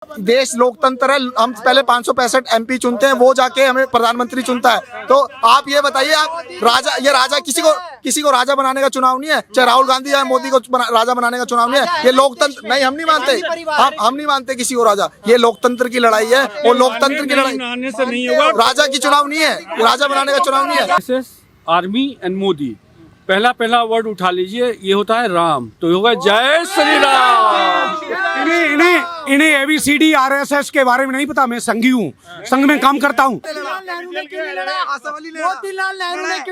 देश लोकतंत्र है, हम पहले 565 MP चुनते हैं, वो जाके हमें प्रधानमंत्री चुनता है। तो आप ये बताइए, आप राजा किसी को राजा बनाने का चुनाव नहीं है, चाहे राहुल गांधी या मोदी को राजा बनाने का चुनाव नहीं है। ये लोकतंत्र नहीं, हम नहीं मानते, हम नहीं मानते किसी को राजा। ये लोकतंत्र की लड़ाई है, वो लोकतंत्र की लड़ाई से नहीं होगा। राजा की चुनाव नहीं है, राजा बनाने का चुनाव नहीं है। आर्मी एंड मोदी, पहला वर्ड उठा लीजिए, ये होता है राम, तो होगा जय श्री राम। इन्हें ABCD RSS के बारे में नहीं पता। मैं संघी हूँ, संघ में काम करता हूँ। मोतीलाल नेहरू ने क्यों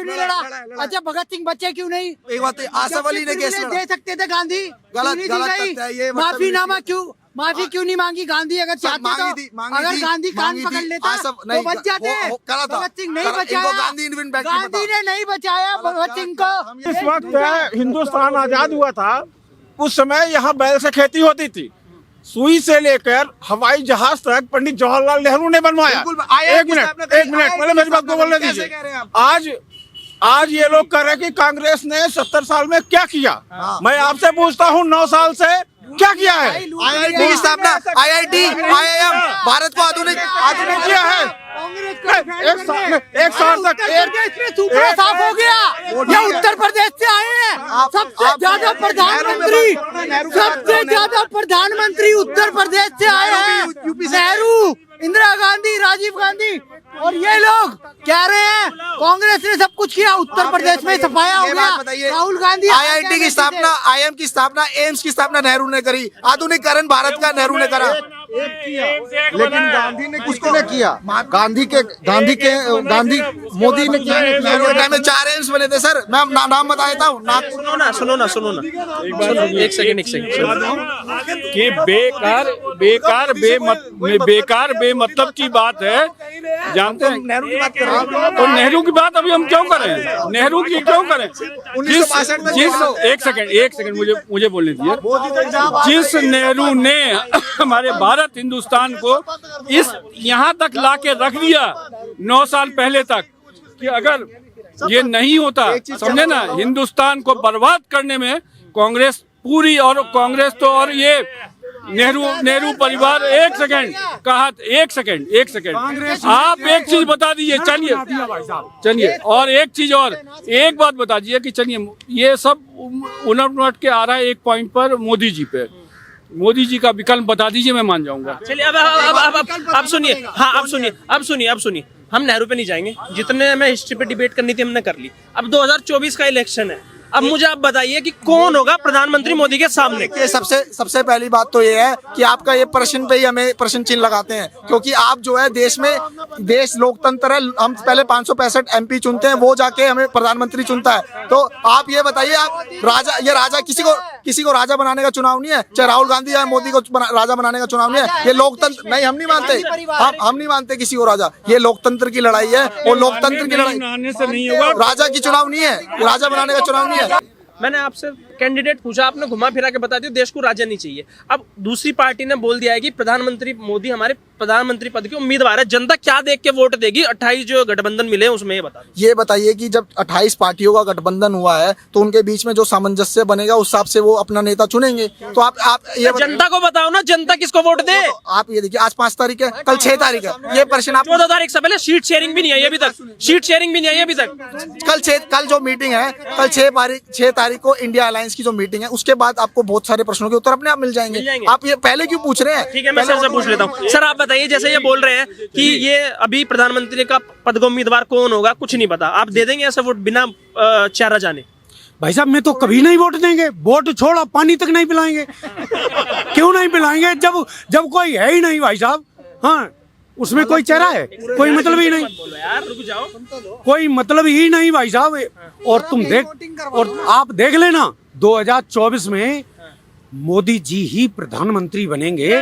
नहीं लड़ा? अच्छा, भगत सिंह बच्चे क्यों नहीं? एक बात, आसफ अली ने केस लड़ा। दे सकते थे गांधी, गलत माफीनामा क्यों, माफी क्यों नहीं मांगी गांधी? अगर चाहते तो, अगर गांधी कान पकड़ लेता तो बच जाते। भगत सिंह नहीं बचाया, गांधी ने नहीं बचाया भगत सिंह को। इस वक्त हिंदुस्तान आजाद हुआ था, उस समय यहाँ बैल से खेती होती थी। सुई से लेकर हवाई जहाज तक पंडित जवाहरलाल नेहरू ने बनवाया। एक मिनट पहले मेरी बात को बोलने दीजिए। आज ये लोग कह रहे हैं कि कांग्रेस ने 70 साल में क्या किया। मैं आपसे पूछता हूँ, 9 साल से क्या किया है? IIT की स्थापना, IIT, IIM, भारत को आधुनिक किया है। एक साल तक सूखा साफ हो गया। ये उत्तर प्रदेश से आए हैं सबसे ज्यादा प्रधानमंत्री उत्तर प्रदेश से आए हैं। नेहरू, इंदिरा गांधी, राजीव गांधी, और ये लोग कह रहे हैं कांग्रेस ने सब कुछ किया। उत्तर प्रदेश में सफाया हो गया। राहुल गांधी, IIT की स्थापना, IIM की स्थापना, एम्स की स्थापना नेहरू ने करी। आधुनिकरण भारत का नेहरू ने करा। लेकिन गांधी ने किसने किया? गांधी मोदी ने किया। नेहरू के टाइम में 4 एम्स बने थे सर। मैं नाम बता देता हूँ। सुनो ना एक सेकंड कि बेकार बेमतलब की बात है, जानते हैं। नेहरू की बात कर रहे हैं। तो नेहरू की बात अभी हम क्यों करें? नेहरू की क्यों करें? एक सेकंड मुझे बोलने दीजिए। जिस नेहरू ने हमारे भारत हिंदुस्तान को इस यहाँ तक लाके रख दिया 9 साल पहले तक, कि अगर ये नहीं होता, समझे ना, हिंदुस्तान को बर्बाद करने में कांग्रेस पूरी, और कांग्रेस तो, और ये नेहरू परिवार। एक सेकंड आप एक चीज बता दीजिए, चलिए और एक चीज और, एक बात बता दीजिए कि चलिए, ये सब उलट के आ रहा है एक पॉइंट पर मोदी जी पे। मोदी जी का विकल्प बता दीजिए, मैं मान जाऊंगा। चलिए अब सुनिए। हाँ, अब सुनिए। हम नेहरू पे नहीं जाएंगे। जितने हमें हिस्ट्री पे डिबेट करनी थी हमने कर ली। अब 2024 का इलेक्शन है। अब मुझे आप बताइए कि कौन होगा प्रधानमंत्री मोदी के सामने? सबसे पहली बात तो ये है कि आपका ये प्रश्न पे ही हमें प्रश्न चिन्ह लगाते हैं, क्योंकि आप जो है, देश लोकतंत्र है, हम पहले 565 MP चुनते हैं, वो जाके हमें प्रधानमंत्री चुनता है। तो आप ये बताइए, आप राजा किसी को राजा बनाने का चुनाव नहीं है, चाहे राहुल गांधी या मोदी को राजा बनाने का चुनाव नहीं है। ये लोकतंत्र नहीं, हम नहीं मानते किसी को राजा। ये लोकतंत्र की लड़ाई है, वो लोकतंत्र की लड़ाई से नहीं होगा। राजा की चुनाव नहीं है, राजा बनाने का चुनाव नहीं है। मैंने आपसे कैंडिडेट पूछा, आपने घुमा फिरा के बता दिया देश को राजा नहीं चाहिए। अब दूसरी पार्टी ने बोल दिया है कि प्रधानमंत्री मोदी हमारे प्रधानमंत्री पद के उम्मीदवार है। जनता क्या देख के वोट देगी? 28 जो गठबंधन मिले उसमें ये बताइए कि जब 28 पार्टियों का गठबंधन हुआ है, तो उनके बीच में जो सामंजस्य बनेगा, उस हिसाब से वो अपना नेता चुनेंगे। तो आप ये जनता को बताओ ना, जनता किसको वोट दे? आप ये देखिए, आज 5 तारीख है, कल 6 तारीख है। ये प्रश्न आप 14 तारीख से पहले सीट शेयरिंग भी नहीं आई अभी तक। कल जो मीटिंग है, कल 6 तारीख को इंडिया अलायंस की जो मीटिंग है, उसके बाद आपको बहुत सारे प्रश्नों के उत्तर अपने आप मिल जाएंगे। आप ये पहले क्यों पूछ रहे हैं? ठीक है, मैं सर से पूछ लेता हूँ। सर आप बताइए, जैसे ये बोल रहे हैं कि ये अभी प्रधानमंत्री का पद का उम्मीदवार कौन होगा कुछ नहीं पता, आप दे देंगे ऐसा वोट बिना चेहरा जाने? भाई साहब, मैं तो कभी नहीं वोट देंगे। वोट छोड़, पानी तक नहीं पिलाएंगे। क्यों नहीं पिलाएंगे? जब कोई है ही नहीं भाई साहब। हाँ, उसमें कोई चेहरा है? कोई मतलब ही नहीं। यार रुक जाओ, कोई मतलब ही नहीं भाई साहब। और तुम आप देख लेना, 2024 में मोदी जी ही प्रधानमंत्री बनेंगे।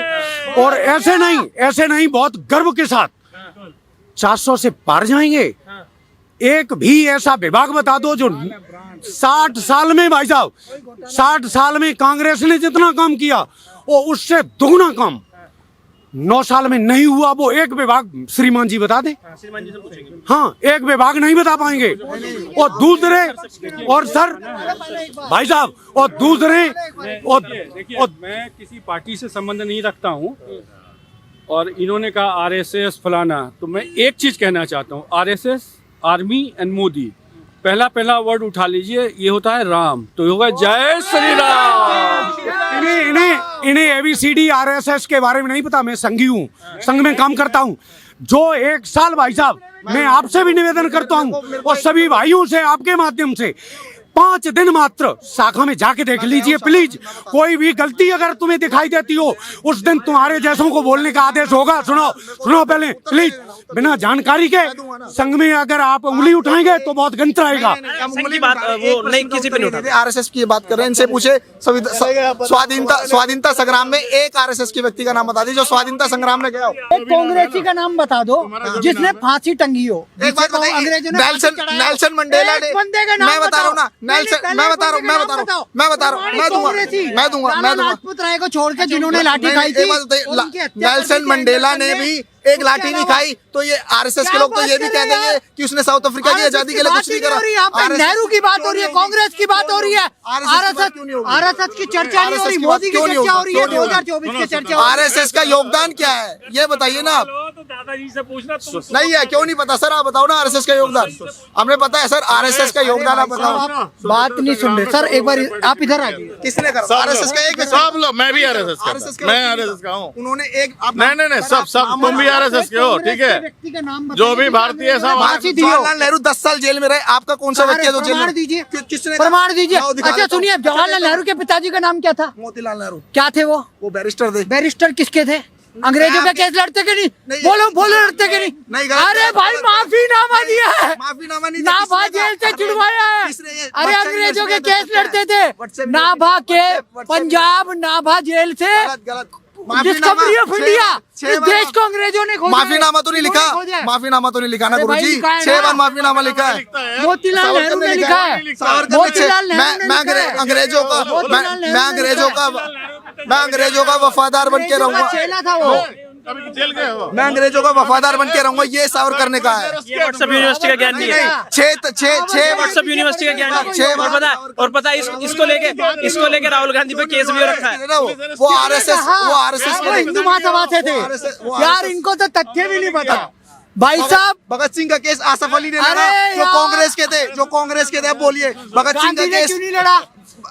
और ऐसे नहीं, बहुत गर्व के साथ 400 से पार जाएंगे। एक भी ऐसा विभाग बता दो जो 60 साल में, भाई साहब 60 साल में कांग्रेस ने जितना काम किया, वो उससे दुगना काम 9 साल में नहीं हुआ। वो एक विभाग श्रीमान जी बता दे। हाँ, एक विभाग नहीं बता पाएंगे। और दूसरे, और सर भाई साहब, और दूसरे, देखिए, मैं किसी पार्टी से संबंध नहीं रखता हूँ, और इन्होंने कहा आरएसएस फलाना, तो मैं एक चीज कहना चाहता हूँ, आरएसएस, आर्मी एंड मोदी, पहला वर्ड उठा लीजिए, ये होता है राम, तो ये होगा जय श्री राम। इन्हें ABCD RSS के बारे में नहीं पता। मैं संघी हूँ, संघ में काम करता हूँ। जो 1 साल भाई साहब, मैं आपसे भी निवेदन करता हूँ और सभी भाइयों से आपके माध्यम से, 5 दिन मात्र शाखा में जाके देख लीजिए प्लीज। कोई भी गलती अगर तुम्हें दिखाई देती हो, उस दिन तुम्हारे जैसों को बोलने का आदेश होगा। सुनो पहले प्लीज, बिना जानकारी के संघ में अगर आप उंगली उठाएंगे तो बहुत गंत रहेगा। संघ की बात वो नहीं, किसी पे नहीं उठा। आरएसएस की बात कर रहे हैं, इनसे पूछे स्वाधीनता संग्राम में एक आरएसएस के व्यक्ति का नाम बता दीजिए जो स्वाधीनता संग्राम में गया हो। एक कांग्रेसी का नाम बता दो जिसने फांसी टंगी हो। एक बात बताइए, अंग्रेजों ने नेल्सन मंडेला ने, मैं बता रहा हूँ ना, मैं बता रहा हूँ, मैं दूंगा। राजपूत राय को छोड़ के जिन्होंने लाठी खाई थी, नेल्सन मंडेला ने भी एक लाठी नहीं खाई, तो ये आरएसएस के लोग तो ये भी कह देंगे कि उसने साउथ अफ्रीका की आजादी के लिए कुछ नहीं करा। नेहरू की बात हो रही है, कांग्रेस की बात हो रही है, आरएसएस की चर्चा नहीं हो रही, मोदी की चर्चा हो रही है, 2024 की चर्चा। आरएसएस का योगदान क्या है ये बताइए ना आप। तो दादाजी से पूछना, नहीं है, क्यों नहीं पता सर, आप बताओ ना आरएसएस का योगदान। हमें पता है सर आरएसएस का योगदान, आप बताओ। आप बात नहीं सुन रहे सर, एक बार आप इधर आ जाइए। किसने करा आरएसएस का? एक सब लोग, मैं भी आरएसएस का, मैं आरएसएस का हूँ। उन्होंने एक नहीं, सब तुम भी आरएसएस के हो, ठीक है। व्यक्ति का नाम जो भी भारतीय सब जवाहरलाल नेहरू 10 साल जेल में रहे, आपका कौन सा व्यक्ति है जो जेल प्रमाण में? दीजिए, किसने प्रमाण दीजिए। लाओ, दिखा अच्छा देता हूं। सुनिए, जवाहरलाल नेहरू के पिताजी का नाम क्या था? मोतीलाल नेहरू। क्या थे वो? बैरिस्टर थे। बैरिस्टर किसके थे? अंग्रेजों के केस लड़ते के नहीं? बोलो लड़ते के नहीं? अरे भाई माफीनामा दिया है, माफीनामा नहीं, नाभा जेल से छुड़वाया है। अरे अंग्रेजों के केस लड़ते थे नाभा के, पंजाब नाभा जेल से। गलत डिस्कवरी ऑफ इंडिया, इस देश को अंग्रेजों ने खोजा है। माफीनामा तो नहीं लिखा, माफीनामा तो नहीं लिखा ना अरे भाई, गुरुजी। लिखा है ना। 6 बार माफीनामा लिखा है। मोतीलाल नेहरू ने लिखा है, मोतीलाल नेहरू ने लिखा है। अंग्रेजों का मैं अंग्रेजों का वफादार बन के रहूंगा। चेला था वो। जेल गए हो। मैं अंग्रेजों का वफादार बन के रहूंगा, ये सावरकर ने कहा है। ये व्हाट्सएप यूनिवर्सिटी का ज्ञान नहीं है, 6 व्हाट्सएप यूनिवर्सिटी का ज्ञान नहीं है। और पता है इसको लेके राहुल गांधी पे केस भी हो रखा है। वो आरएसएस वो हिंदू महासभा से थे यार, इनको तो तथ्य भी नहीं पता। भाई साहब, भगत सिंह का केस आसफ अली ने लड़ा, अरे जो यार। कांग्रेस के थे। अब बोलिए, भगत सिंह का गांधी ने केस क्यों नहीं लड़ा?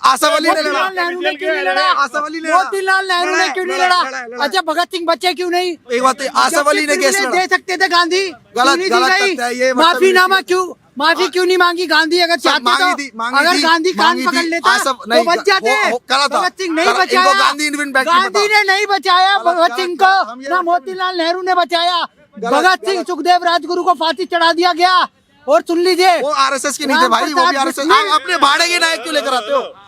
आसफ अली ने लड़ा। मोतीलाल नेहरू ने क्यों नहीं लड़ा? आसफ अली ने लड़ा। मोतीलाल नेहरू ने क्यों नहीं लड़ा? अच्छा, भगत सिंह बच्चे क्यों नहीं? एक बात है, आसफ अली ने केस लड़ा। दे सकते थे गांधी, क्यों नहीं दी गलत गई? तथ्य है ये, मतलब माफीनामा क्यों, माफी क्यों नहीं मांगी गांधी? अगर चाहते तो, अगर गांधी कान पकड़ लेता तो बच जाते। भगत सिंह नहीं बचाया, गांधी ने नहीं बचाया भगत सिंह को, ना मोतीलाल नेहरू ने बचाया। भगत सिंह, सुखदेव राजगुरु को फांसी चढ़ा दिया गया। और सुन लीजिए, वो आरएसएस के नहीं थे भाई, वो भी आरएसएस। आप अपने भाड़े के नायक क्यों लेकर आते हो?